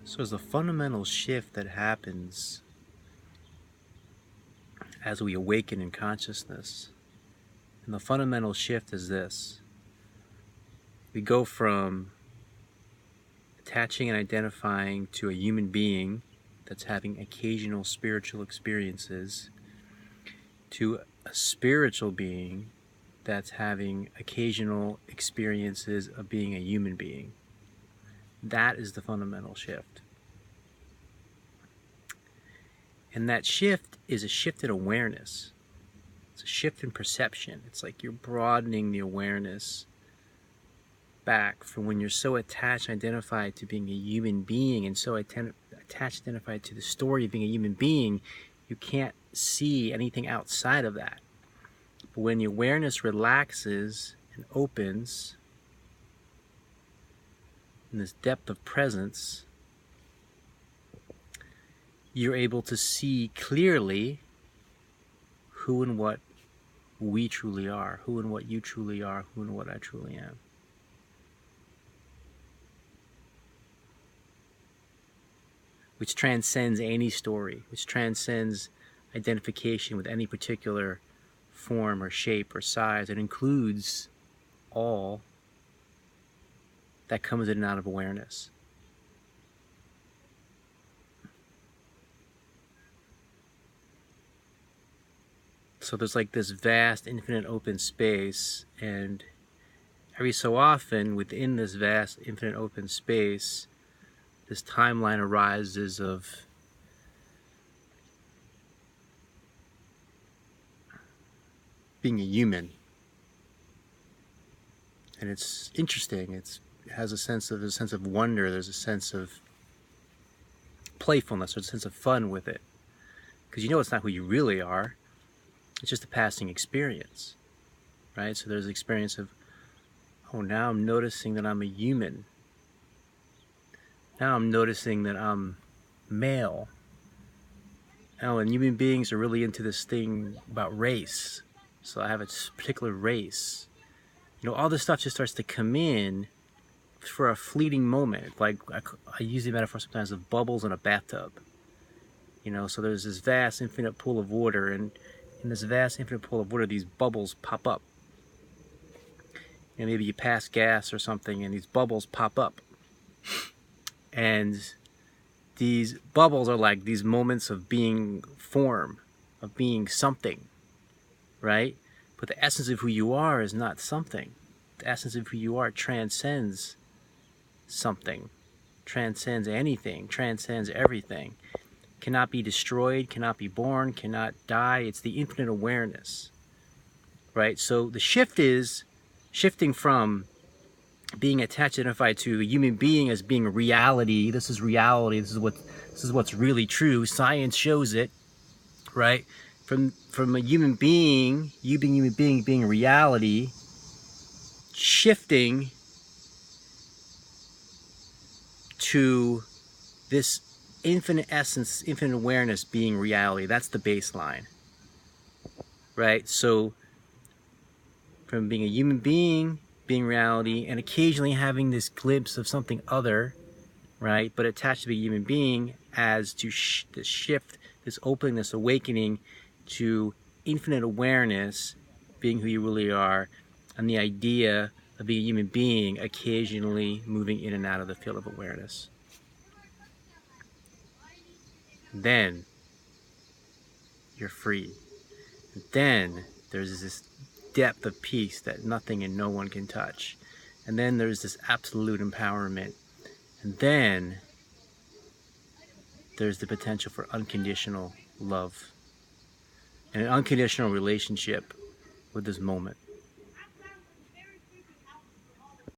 So there's a fundamental shift that happens as we awaken in consciousness. And the fundamental shift is this. We go from attaching and identifying to a human being that's having occasional spiritual experiences to a spiritual being that's having occasional experiences of being a human being. That is the fundamental shift. And that shift is a shift in awareness. It's a shift in perception. It's like you're broadening the awareness back from when you're so attached and identified to being a human being and so attached and identified to the story of being a human being, you can't see anything outside of that. But when the awareness relaxes and opens in this depth of presence, you're able to see clearly who and what we truly are, who and what you truly are, who and what I truly am. Which transcends any story, which transcends identification with any particular form or shape or size. It includes all that comes in and out of awareness. So there's like this vast, infinite open space, and every so often within this vast, infinite open space, this timeline arises of being a human. And it's interesting. It has a sense of wonder. There's a sense of playfulness. There's a sense of fun with it. Because you know it's not who you really are. It's just a passing experience, right? So there's the experience of, oh, now I'm noticing that I'm a human. Now I'm noticing that I'm male. Oh, and human beings are really into this thing about race. So I have a particular race. You know, all this stuff just starts to come in for a fleeting moment. Like I use the metaphor sometimes of bubbles in a bathtub. You know, so there's this vast, infinite pool of water, and in this vast, infinite pool of water, these bubbles pop up. And maybe you pass gas or something, and these bubbles pop up. And these bubbles are like these moments of being form, of being something, right? But the essence of who you are is not something. The essence of who you are transcends something, transcends anything, transcends everything. Cannot be destroyed, cannot be born, cannot die. It's the infinite awareness, right? So the shift is shifting from being attached, identified to a human being as being reality. This is reality. This is what's really true. Science shows it, right? From a human being, you being a human being, being reality, shifting to this infinite essence, infinite awareness being reality. That's the baseline, right? So from being a human being, being reality, and occasionally having this glimpse of something other, right? But attached to being a human being as to this shift, this opening, this awakening to infinite awareness, being who you really are, and the idea of being a human being occasionally moving in and out of the field of awareness. Then you're free. Then there's this depth of peace that nothing and no one can touch. And then there's this absolute empowerment. And then there's the potential for unconditional love and an unconditional relationship with this moment.